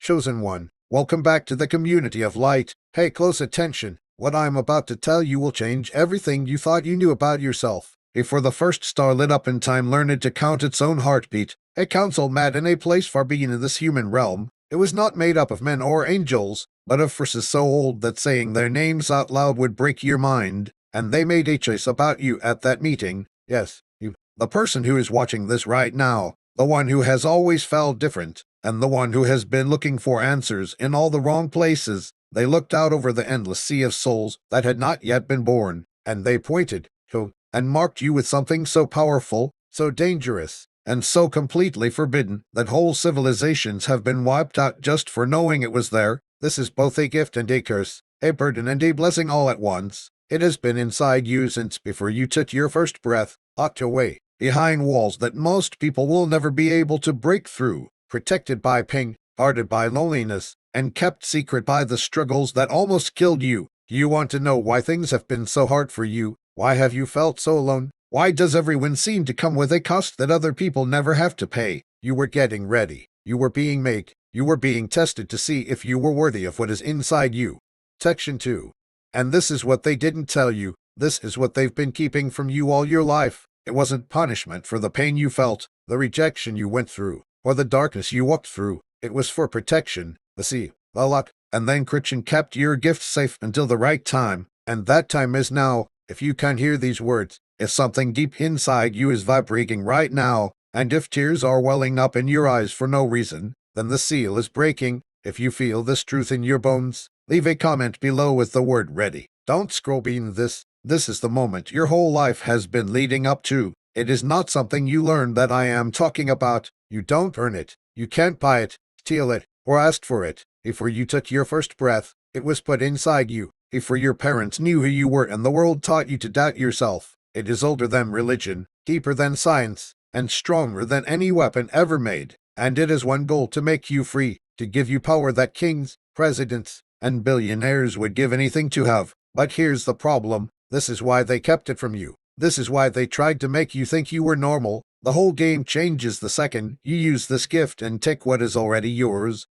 Chosen one, welcome back to the community of light. Pay close attention. What I'm about to tell you will change everything you thought you knew about yourself. Before the first star lit up in time learned to count its own heartbeat, a council met in a place far beyond this human realm. It was not made up of men or angels, but of forces so old that saying their names out loud would break your mind. And they made a choice about you at that meeting. Yes, you, the person who is watching this right now, the one who has always felt different, and the one who has been looking for answers in all the wrong places. They looked out over the endless sea of souls that had not yet been born, and they pointed to and marked you with something so powerful, so dangerous, and so completely forbidden that whole civilizations have been wiped out just for knowing it was there. This is both a gift and a curse, a burden and a blessing all at once. It has been inside you since before you took your first breath, locked away, behind walls that most people will never be able to break through, protected by pain, guarded by loneliness, and kept secret by the struggles that almost killed you. Do you want to know why things have been so hard for you? Why have you felt so alone? Why does everyone seem to come with a cost that other people never have to pay? You were getting ready. You were being made. You were being tested to see if you were worthy of what is inside you. Section 2. And this is what they didn't tell you. This is what they've been keeping from you all your life. It wasn't punishment for the pain you felt, the rejection you went through, or the darkness you walked through. It was for protection, the sea, the luck, and then Christian kept your gift safe until the right time. And that time is now. If you can hear these words, if something deep inside you is vibrating right now, and if tears are welling up in your eyes for no reason, then the seal is breaking. If you feel this truth in your bones, leave a comment below with the word ready. Don't scroll beyond this. This is the moment your whole life has been leading up to. It is not something you learn that I am talking about. You don't earn it. You can't buy it, steal it, or ask for it. Before you took your first breath, it was put inside you. Before your parents knew who you were and the world taught you to doubt yourself. It is older than religion, deeper than science, and stronger than any weapon ever made. And it has one goal: to make you free, to give you power that kings, presidents, and billionaires would give anything to have. But here's the problem. This is why they kept it from you. This is why they tried to make you think you were normal. The whole game changes the second you use this gift and take what is already yours.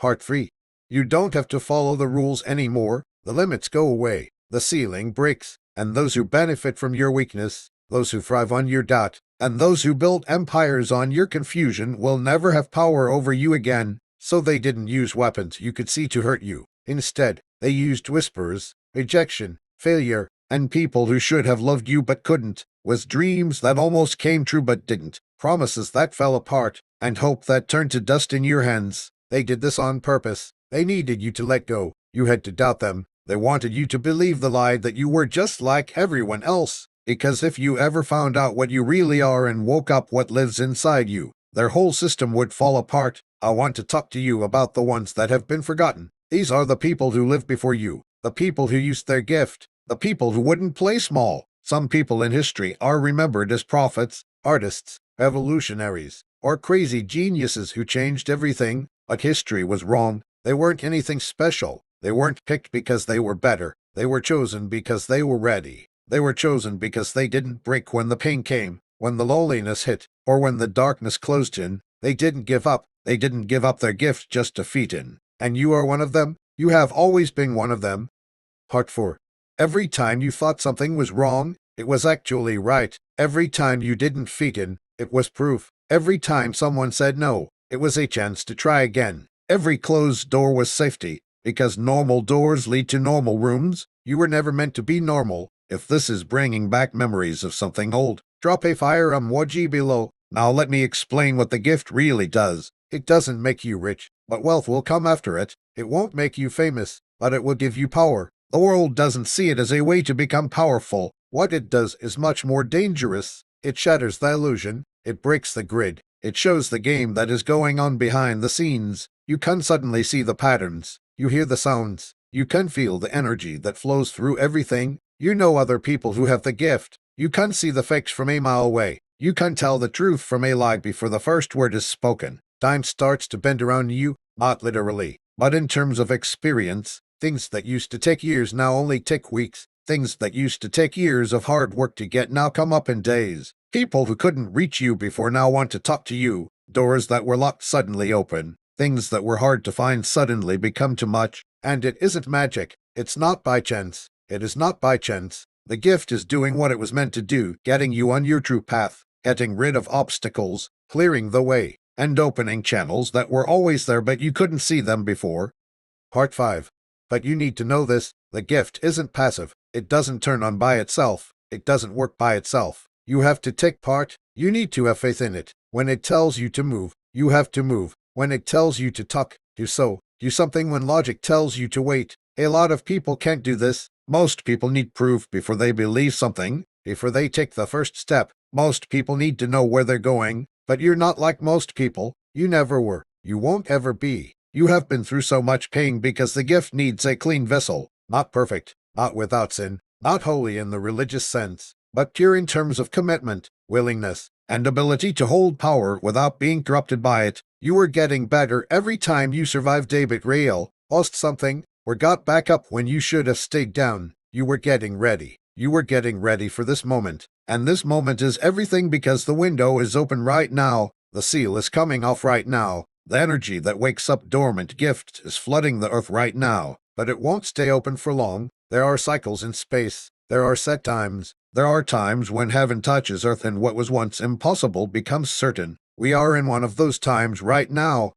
Heart-free. You don't have to follow the rules anymore. The limits go away. The ceiling breaks. And those who benefit from your weakness, those who thrive on your doubt, and those who build empires on your confusion will never have power over you again. So they didn't use weapons you could see to hurt you. Instead, they used whispers, rejection, failure, and people who should have loved you but couldn't, with dreams that almost came true but didn't, promises that fell apart, and hope that turned to dust in your hands. They did this on purpose. They needed you to let go. You had to doubt them. They wanted you to believe the lie that you were just like everyone else. Because if you ever found out what you really are and woke up what lives inside you, their whole system would fall apart. I want to talk to you about the ones that have been forgotten. These are the people who lived before you, the people who used their gift, the people who wouldn't play small. Some people in history are remembered as prophets, artists, revolutionaries, or crazy geniuses who changed everything, but history was wrong. They weren't anything special. They weren't picked because they were better. They were chosen because they were ready. They were chosen because they didn't break when the pain came, when the loneliness hit, or when the darkness closed in. They didn't give up. They didn't give up their gift just to fit in. And you are one of them. You have always been one of them. Part 4. Every time you thought something was wrong, it was actually right. Every time you didn't fit in, it was proof. Every time someone said no, it was a chance to try again. Every closed door was safety, because normal doors lead to normal rooms. You were never meant to be normal. If this is bringing back memories of something old, drop a fire emoji below. Now let me explain what the gift really does. It doesn't make you rich, but wealth will come after it. It won't make you famous, but it will give you power. The world doesn't see it as a way to become powerful. What it does is much more dangerous. It shatters the illusion. It breaks the grid. It shows the game that is going on behind the scenes. You can suddenly see the patterns. You hear the sounds. You can feel the energy that flows through everything. You know other people who have the gift. You can see the fakes from a mile away. You can tell the truth from a lie before the first word is spoken. Time starts to bend around you, not literally, but in terms of experience. Things that used to take years now only take weeks. Things that used to take years of hard work to get now come up in days. People who couldn't reach you before now want to talk to you. Doors that were locked suddenly open. Things that were hard to find suddenly become too much. And it isn't magic. It's not by chance. It is not by chance. The gift is doing what it was meant to do, getting you on your true path, getting rid of obstacles, clearing the way, and opening channels that were always there but you couldn't see them before. Part 5. But you need to know this. The gift isn't passive. It doesn't turn on by itself. It doesn't work by itself. You have to take part. You need to have faith in it. When it tells you to move, you have to move. When it tells you to talk, do so. Do something when logic tells you to wait. A lot of people can't do this. Most people need proof before they believe something, before they take the first step. Most people need to know where they're going. But you're not like most people. You never were. You won't ever be. You have been through so much pain because the gift needs a clean vessel. Not perfect, not without sin, not holy in the religious sense, but pure in terms of commitment, willingness, and ability to hold power without being corrupted by it. You were getting better every time you survived a betrayal, lost something, or got back up when you should have stayed down. You were getting ready. You were getting ready for this moment. And this moment is everything because the window is open right now. The seal is coming off right now. The energy that wakes up dormant gift is flooding the earth right now. But it won't stay open for long. There are cycles in space. There are set times. There are times when heaven touches earth and what was once impossible becomes certain. We are in one of those times right now.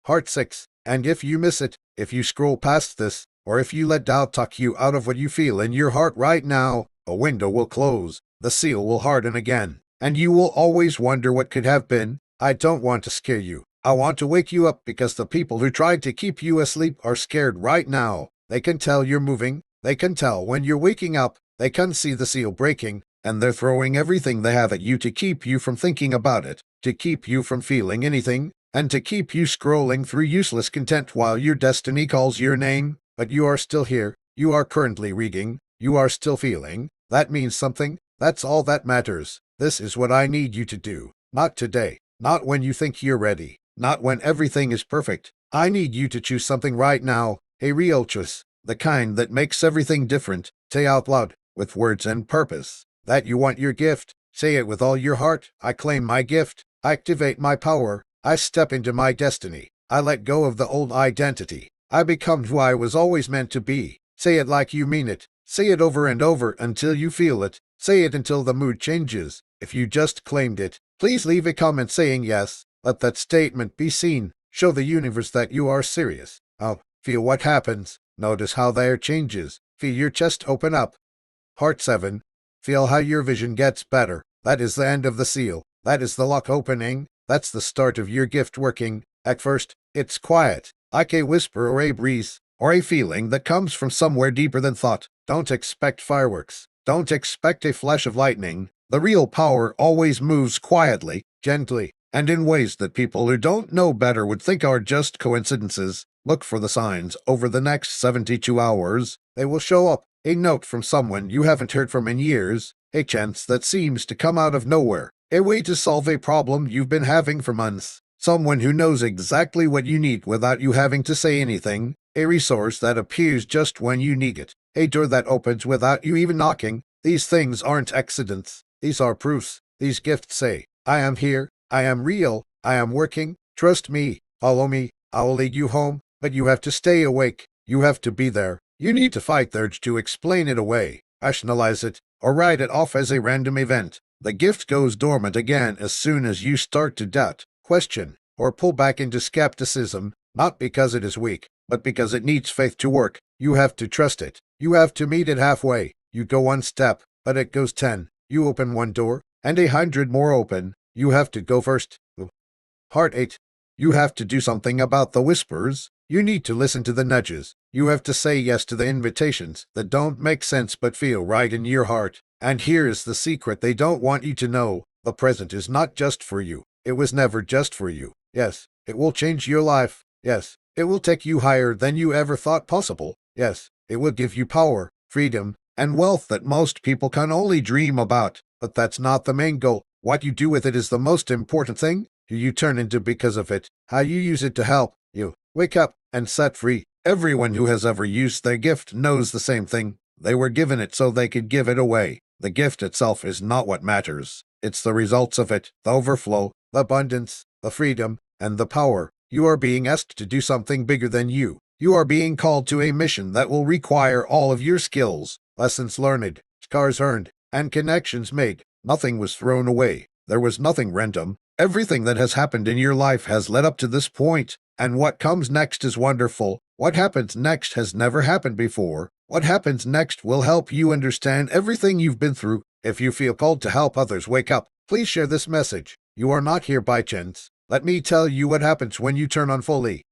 Part 6. And if you miss it, if you scroll past this, or if you let doubt talk you out of what you feel in your heart right now, a window will close, the seal will harden again, and you will always wonder what could have been. I don't want to scare you. I want to wake you up because the people who tried to keep you asleep are scared right now. They can tell you're moving. They can tell when you're waking up. They can see the seal breaking, and they're throwing everything they have at you to keep you from thinking about it, to keep you from feeling anything, and to keep you scrolling through useless content while your destiny calls your name. But you are still here. You are currently reading. You are still feeling. That means something. That's all that matters. This is what I need you to do. Not today. Not when you think you're ready. Not when everything is perfect. I need you to choose something right now. A real choice. The kind that makes everything different. Say out loud, with words and purpose, that you want your gift. Say it with all your heart. I claim my gift. I activate my power. I step into my destiny. I let go of the old identity. I become who I was always meant to be. Say it like you mean it. Say it over and over until you feel it. Say it until the mood changes. If you just claimed it, please leave a comment saying yes. Let that statement be seen. Show the universe that you are serious. Feel what happens. Notice how there changes. Feel your chest open up. Part 7. Feel how your vision gets better. That is the end of the seal. That is the lock opening. That's the start of your gift working. At first, it's quiet, like a whisper or a breeze, or a feeling that comes from somewhere deeper than thought. Don't expect fireworks. Don't expect a flash of lightning. The real power always moves quietly, gently, and in ways that people who don't know better would think are just coincidences. Look for the signs over the next 72 hours. They will show up. A note from someone you haven't heard from in years. A chance that seems to come out of nowhere. A way to solve a problem you've been having for months. Someone who knows exactly what you need without you having to say anything. A resource that appears just when you need it. A door that opens without you even knocking. These things aren't accidents. These are proofs. These gifts say, I am here. I am real. I am working. Trust me. Follow me. I will lead you home. But you have to stay awake. You have to be there. You need to fight the urge to explain it away, rationalize it, or write it off as a random event. The gift goes dormant again as soon as you start to doubt, question, or pull back into skepticism, not because it is weak, but because it needs faith to work. You have to trust it. You have to meet it halfway. You go one step, but it goes 10. You open one door, and 100 more open. You have to go first. Part 8. You have to do something about the whispers. You need to listen to the nudges. You have to say yes to the invitations that don't make sense but feel right in your heart. And here is the secret they don't want you to know. The present is not just for you. It was never just for you. Yes, it will change your life. Yes, it will take you higher than you ever thought possible. Yes, it will give you power, freedom, and wealth that most people can only dream about. But that's not the main goal. What you do with it is the most important thing. Who you turn into because of it. How you use it to help you wake up and set free. Everyone who has ever used their gift knows the same thing. They were given it so they could give it away. The gift itself is not what matters. It's the results of it, the overflow, the abundance, the freedom, and the power. You are being asked to do something bigger than you. You are being called to a mission that will require all of your skills, lessons learned, scars earned, and connections made. Nothing was thrown away. There was nothing random. Everything that has happened in your life has led up to this point, and what comes next is wonderful. What happens next has never happened before. What happens next will help you understand everything you've been through. If you feel called to help others wake up, please share this message. You are not here by chance. Let me tell you what happens when you turn on fully.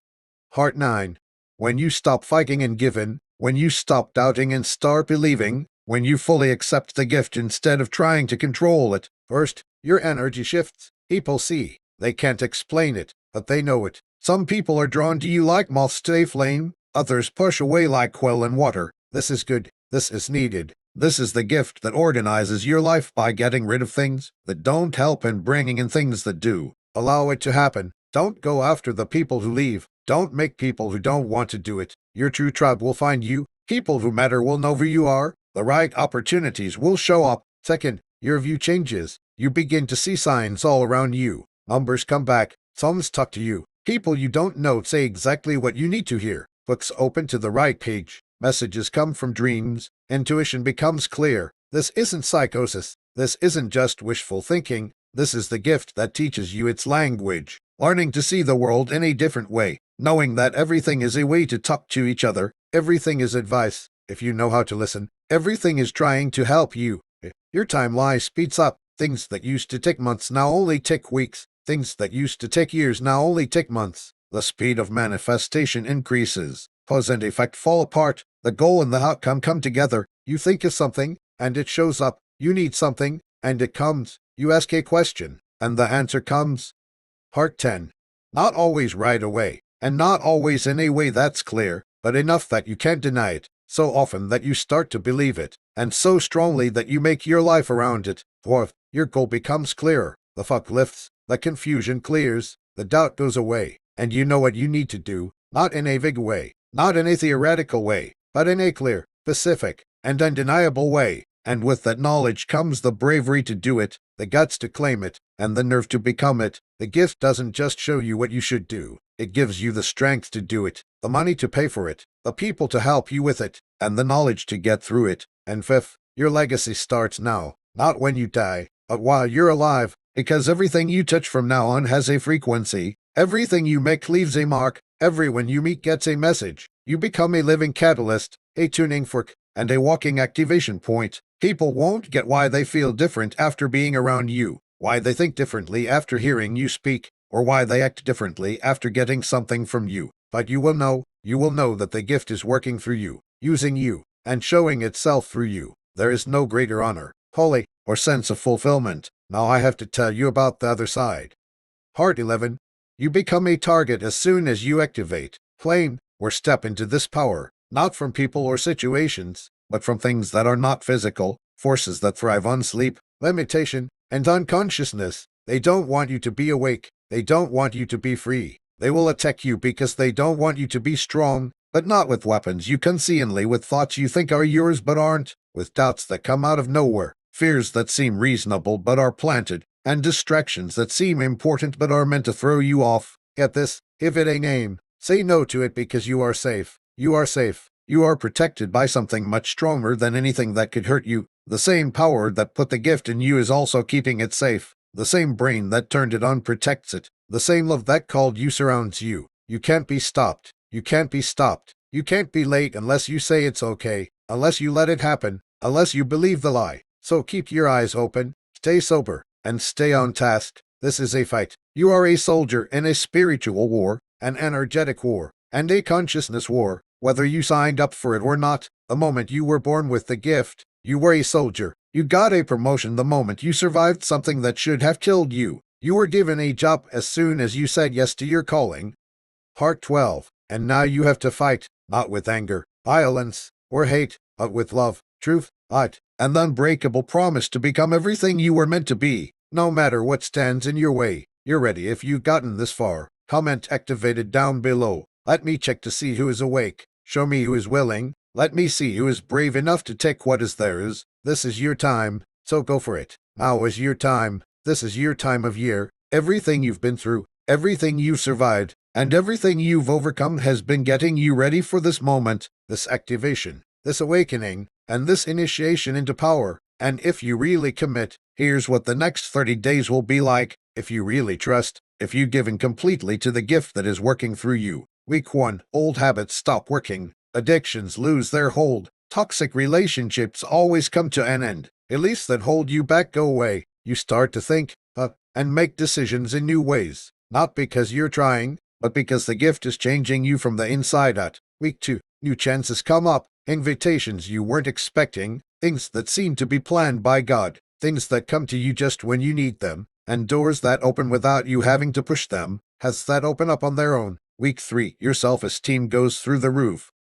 Heart 9. When you stop fighting and giving, when you stop doubting and start believing, when you fully accept the gift instead of trying to control it. First, your energy shifts. People see. They can't explain it, but they know it. Some people are drawn to you like moths to a flame. Others push away like quail in water. This is good. This is needed. This is the gift that organizes your life by getting rid of things that don't help and bringing in things that do. Allow it to happen. Don't go after the people who leave. Don't make people who don't want to do it. Your true tribe will find you. People who matter will know who you are. The right opportunities will show up. Second, your view changes. You begin to see signs all around you. Numbers come back. Songs talk to you. People you don't know say exactly what you need to hear. Books open to the right page. Messages come from dreams. Intuition becomes clear. This isn't psychosis. This isn't just wishful thinking. This is the gift that teaches you its language. Learning to see the world in a different way. Knowing that everything is a way to talk to each other. Everything is advice. If you know how to listen, everything is trying to help you. Your timeline speeds up. Things that used to take months now only take weeks. Things that used to take years now only take months. The speed of manifestation increases. Cause and effect fall apart. The goal and the outcome come together. You think of something, and it shows up. You need something, and it comes. You ask a question, and the answer comes. Heart 10. Not always right away, and not always in a way that's clear, but enough that you can't deny it, so often that you start to believe it, and so strongly that you make your life around it. Fourth, your goal becomes clearer. The fog lifts, the confusion clears, the doubt goes away, and you know what you need to do, not in a vague way, not in a theoretical way, but in a clear, specific, and undeniable way. And with that knowledge comes the bravery to do it, the guts to claim it, and the nerve to become it. The gift doesn't just show you what you should do. It gives you the strength to do it, the money to pay for it, the people to help you with it, and the knowledge to get through it. And fifth, your legacy starts now, not when you die, but while you're alive, because everything you touch from now on has a frequency. Everything you make leaves a mark. Everyone you meet gets a message. You become a living catalyst, a tuning fork, and a walking activation point. People won't get why they feel different after being around you, why they think differently after hearing you speak, or why they act differently after getting something from you. But you will know that the gift is working through you, using you, and showing itself through you. There is no greater honor, holy, or sense of fulfillment. Now I have to tell you about the other side. Heart 11. You become a target as soon as you activate, claim, or step into this power, not from people or situations, but from things that are not physical, forces that thrive on sleep, limitation, and unconsciousness. They don't want you to be awake. They don't want you to be free. They will attack you because they don't want you to be strong, but not with weapons you can see only with thoughts you think are yours but aren't, with doubts that come out of nowhere, fears that seem reasonable but are planted, and distractions that seem important but are meant to throw you off. Get this, give it a name. Say no to it because you are safe. You are safe. You are protected by something much stronger than anything that could hurt you. The same power that put the gift in you is also keeping it safe. The same brain that turned it on protects it. The same love that called you surrounds you. You can't be stopped. You can't be stopped. You can't be late unless you say it's okay, unless you let it happen, unless you believe the lie. So keep your eyes open, stay sober, and stay on task. This is a fight. You are a soldier in a spiritual war, an energetic war, and a consciousness war. Whether you signed up for it or not, the moment you were born with the gift, you were a soldier. You got a promotion the moment you survived something that should have killed you. You were given a job as soon as you said yes to your calling. Heart 12. And now you have to fight, not with anger, violence, or hate, but with love, truth, light, and the unbreakable promise to become everything you were meant to be, no matter what stands in your way. You're ready if you've gotten this far. Comment activated down below. Let me check to see who is awake. Show me who is willing. Let me see who is brave enough to take what is theirs. This is your time, so go for it. Now is your time. This is your time of year. Everything you've been through, Everything you've survived and everything you've overcome has been getting you ready for this moment, this activation, this awakening, and this initiation into power. And if you really commit, here's what the next 30 days will be like. If you really trust, if you give in completely to the gift that is working through you. Week 1, old habits stop working. Addictions lose their hold. Toxic relationships always come to an end. Beliefs that hold you back go away. You start to think, and make decisions in new ways. Not because you're trying, but because the gift is changing you from the inside out. Week 2, new chances come up. Invitations you weren't expecting. Things that seem to be planned by God. Things that come to you just when you need them. And doors that open without you having to push them. Has that open up on their own. Week 3, your self-esteem goes through the roof.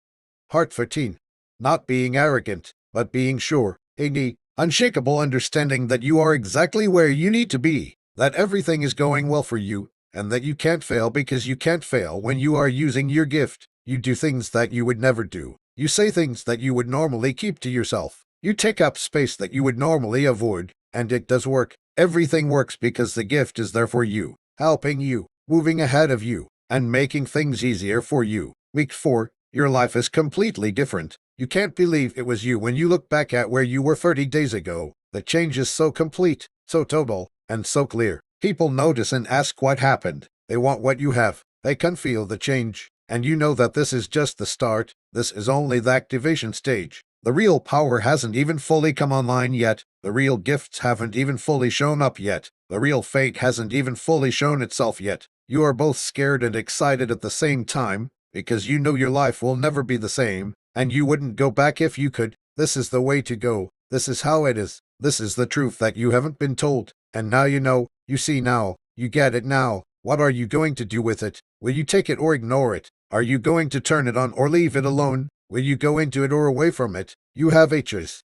Heart 14. Not being arrogant, but being sure. A unshakable understanding that you are exactly where you need to be, that everything is going well for you, and that you can't fail because you can't fail when you are using your gift. You do things that you would never do. You say things that you would normally keep to yourself. You take up space that you would normally avoid, and it does work. Everything works because the gift is there for you, helping you, moving ahead of you, and making things easier for you. Week 4, your life is completely different. You can't believe it was you when you look back at where you were 30 days ago. The change is so complete, so total, and so clear. People notice and ask what happened. They want what you have. They can feel the change. And you know that this is just the start. This is only the activation stage. The real power hasn't even fully come online yet. The real gifts haven't even fully shown up yet. The real fate hasn't even fully shown itself yet. You are both scared and excited at the same time, because you know your life will never be the same, and you wouldn't go back if you could. This is the way to go. This is how it is. This is the truth that you haven't been told. And now you know, you see now, you get it now. What are you going to do with it? Will you take it or ignore it? Are you going to turn it on or leave it alone? Will you go into it or away from it? You have a choice.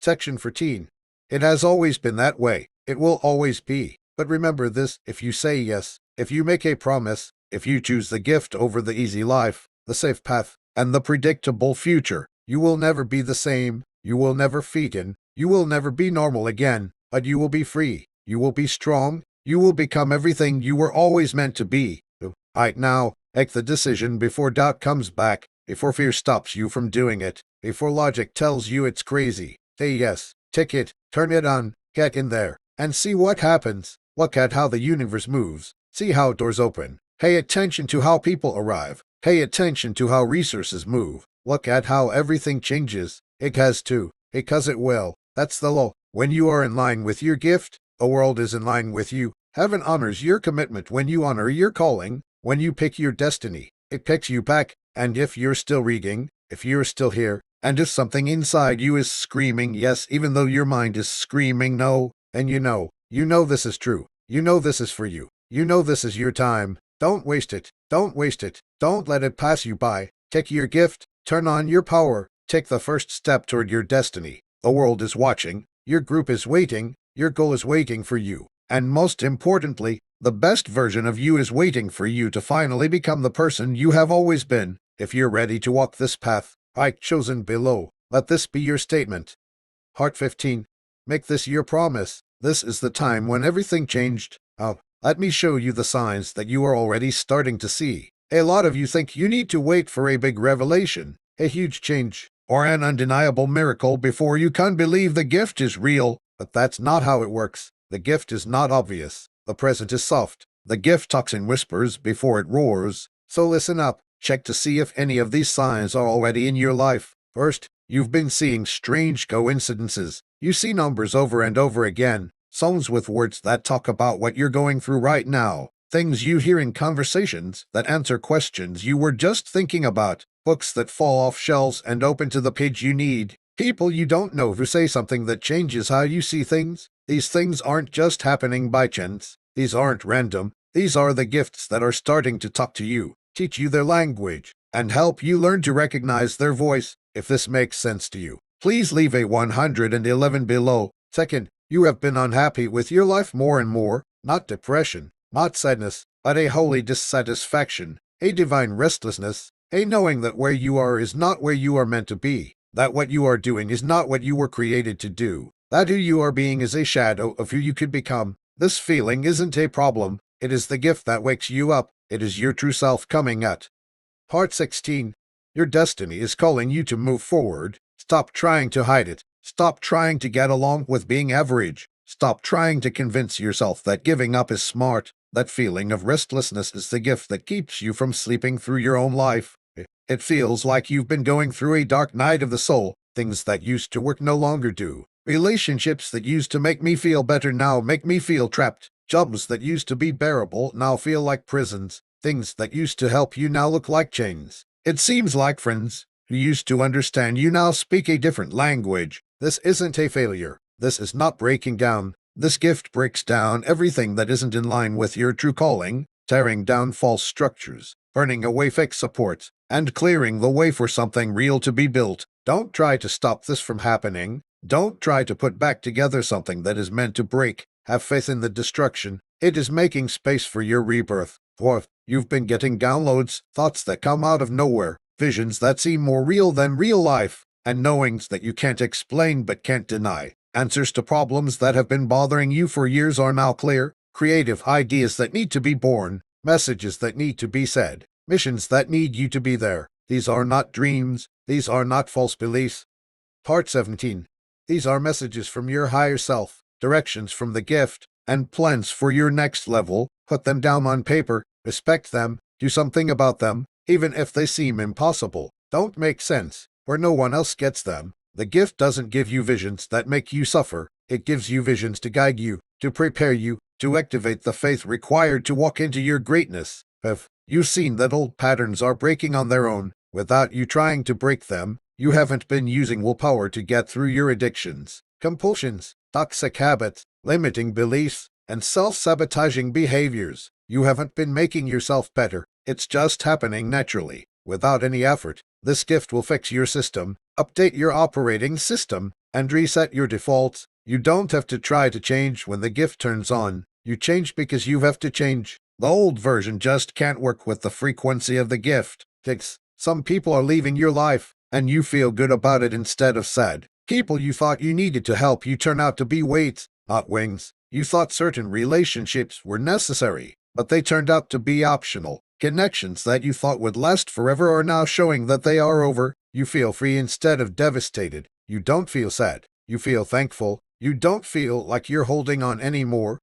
Section 14. It has always been that way. It will always be. But remember this, if you say yes, if you make a promise, if you choose the gift over the easy life, the safe path, and the predictable future, you will never be the same. You will never fit in. You will never be normal again. But you will be free. You will be strong. You will become everything you were always meant to be. Right now, make the decision before doubt comes back, before fear stops you from doing it, before logic tells you it's crazy. Say yes, take it, turn it on, get in there, and see what happens. Look at how the universe moves. See how doors open. Pay attention to how people arrive. Pay attention to how resources move. Look at how everything changes. It has to, because it will. That's the law. When you are in line with your gift, the world is in line with you. Heaven honors your commitment when you honor your calling. When you pick your destiny, it picks you back. And if you're still reading, if you're still here, and if something inside you is screaming yes, even though your mind is screaming no, then you know this is true. You know this is for you. You know this is your time. Don't waste it. Don't waste it. Don't let it pass you by. Take your gift. Turn on your power. Take the first step toward your destiny. The world is watching. Your group is waiting. Your goal is waiting for you. And most importantly, the best version of you is waiting for you to finally become the person you have always been. If you're ready to walk this path, I've chosen below, let this be your statement. Heart 15. Make this your promise. This is the time when everything changed. Let me show you the signs that you are already starting to see. A lot of you think you need to wait for a big revelation, a huge change, or an undeniable miracle before you can believe the gift is real. But that's not how it works. The gift is not obvious. The present is soft. The gift talks in whispers before it roars. So listen up. Check to see if any of these signs are already in your life. First, you've been seeing strange coincidences. You see numbers over and over again. Songs with words that talk about what you're going through right now. Things you hear in conversations that answer questions you were just thinking about. Books that fall off shelves and open to the page you need. People you don't know who say something that changes how you see things. These things aren't just happening by chance. These aren't random. These are the gifts that are starting to talk to you, teach you their language, and help you learn to recognize their voice. If this makes sense to you, please leave a 111 below. Second, you have been unhappy with your life more and more. Not depression, not sadness, but a holy dissatisfaction, a divine restlessness, a knowing that where you are is not where you are meant to be, that what you are doing is not what you were created to do, that who you are being is a shadow of who you could become. This feeling isn't a problem. It is the gift that wakes you up. It is your true self coming at. Part 16. Your destiny is calling you to move forward. Stop trying to hide it. Stop trying to get along with being average. Stop trying to convince yourself that giving up is smart. That feeling of restlessness is the gift that keeps you from sleeping through your own life. It feels like you've been going through a dark night of the soul. Things that used to work no longer do. Relationships that used to make me feel better now make me feel trapped. Jobs that used to be bearable now feel like prisons. Things that used to help you now look like chains. It seems like friends who used to understand you now speak a different language. This isn't a failure. This is not breaking down. This gift breaks down everything that isn't in line with your true calling, tearing down false structures, burning away fake support, and clearing the way for something real to be built. Don't try to stop this from happening. Don't try to put back together something that is meant to break. Have faith in the destruction. It is making space for your rebirth. Or you've been getting downloads, thoughts that come out of nowhere, visions that seem more real than real life, and knowings that you can't explain but can't deny. Answers to problems that have been bothering you for years are now clear. Creative ideas that need to be born. Messages that need to be said. Missions that need you to be there. These are not dreams. These are not false beliefs. Part 17. These are messages from your higher self, directions from the gift, and plans for your next level. Put them down on paper, respect them, do something about them, even if they seem impossible. Don't make sense, where no one else gets them. The gift doesn't give you visions that make you suffer. It gives you visions to guide you, to prepare you, to activate the faith required to walk into your greatness. Have you seen that old patterns are breaking on their own, without you trying to break them? You haven't been using willpower to get through your addictions, compulsions, toxic habits, limiting beliefs, and self-sabotaging behaviors. You haven't been making yourself better. It's just happening naturally, without any effort. This gift will fix your system, update your operating system, and reset your defaults. You don't have to try to change when the gift turns on. You change because you have to change. The old version just can't work with the frequency of the gift. Some people are leaving your life, and you feel good about it instead of sad. People you thought you needed to help you turn out to be weights, not wings. You thought certain relationships were necessary, but they turned out to be optional. Connections that you thought would last forever are now showing that they are over. You feel free instead of devastated. You don't feel sad. You feel thankful. You don't feel like you're holding on anymore.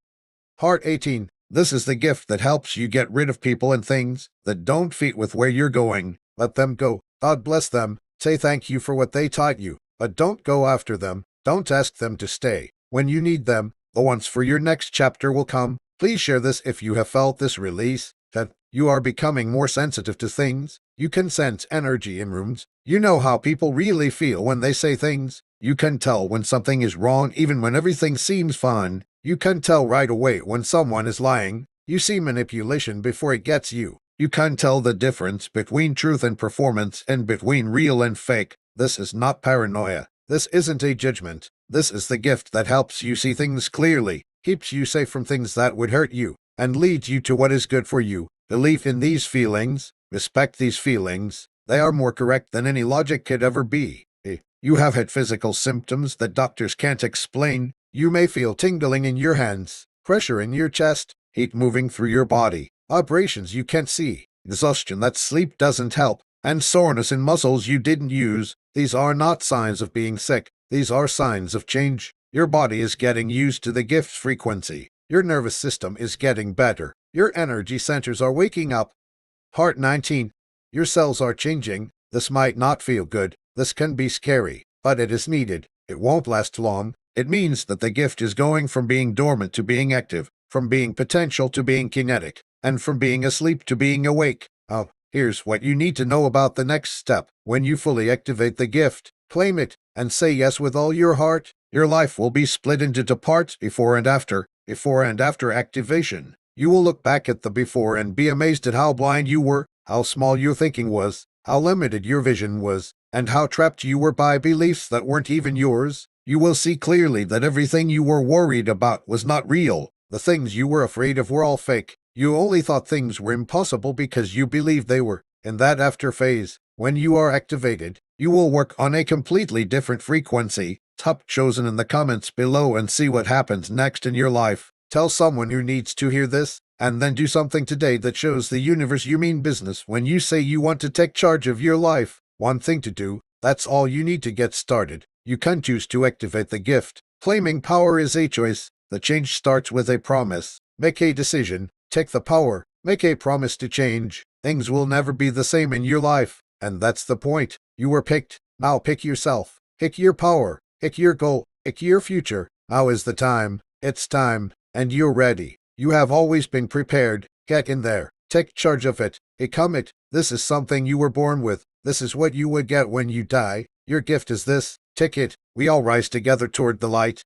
Part 18. This is the gift that helps you get rid of people and things that don't fit with where you're going. Let them go. God bless them. Say thank you for what they taught you, but don't go after them. Don't ask them to stay. When you need them, the ones for your next chapter will come. Please share this if you have felt this release, that you are becoming more sensitive to things. You can sense energy in rooms. You know how people really feel when they say things. You can tell when something is wrong even when everything seems fine. You can tell right away when someone is lying. You see manipulation before it gets you. You can tell the difference between truth and performance and between real and fake. This is not paranoia. This isn't a judgment. This is the gift that helps you see things clearly, keeps you safe from things that would hurt you, and leads you to what is good for you. Believe in these feelings. Respect these feelings. They are more correct than any logic could ever be. You have had physical symptoms that doctors can't explain. You may feel tingling in your hands, pressure in your chest, heat moving through your body, vibrations you can't see, exhaustion that sleep doesn't help, and soreness in muscles you didn't use. These are not signs of being sick. These are signs of change. Your body is getting used to the gift's frequency. Your nervous system is getting better. Your energy centers are waking up. Part 19. Your cells are changing. This might not feel good. This can be scary, but it is needed. It won't last long. It means that the gift is going from being dormant to being active, from being potential to being kinetic, and from being asleep to being awake. Here's what you need to know about the next step. When you fully activate the gift, claim it, and say yes with all your heart, your life will be split into two parts, before and after activation. You will look back at the before and be amazed at how blind you were, how small your thinking was, how limited your vision was, and how trapped you were by beliefs that weren't even yours. You will see clearly that everything you were worried about was not real. The things you were afraid of were all fake. You only thought things were impossible because you believed they were. In that after phase, when you are activated, you will work on a completely different frequency. Top chosen in the comments below and see what happens next in your life. Tell someone who needs to hear this. And then do something today that shows the universe you mean business when you say you want to take charge of your life. One thing to do, that's all you need to get started. You can choose to activate the gift. Claiming power is a choice. The change starts with a promise. Make a decision. Take the power. Make a promise to change. Things will never be the same in your life. And that's the point. You were picked. Now pick yourself. Pick your power. Pick your goal. Pick your future. Now is the time. It's time. And you're ready. You have always been prepared. Get in there. Take charge of it. Become it. This is something you were born with. This is what you would get when you die. Your gift is this. Take it. We all rise together toward the light.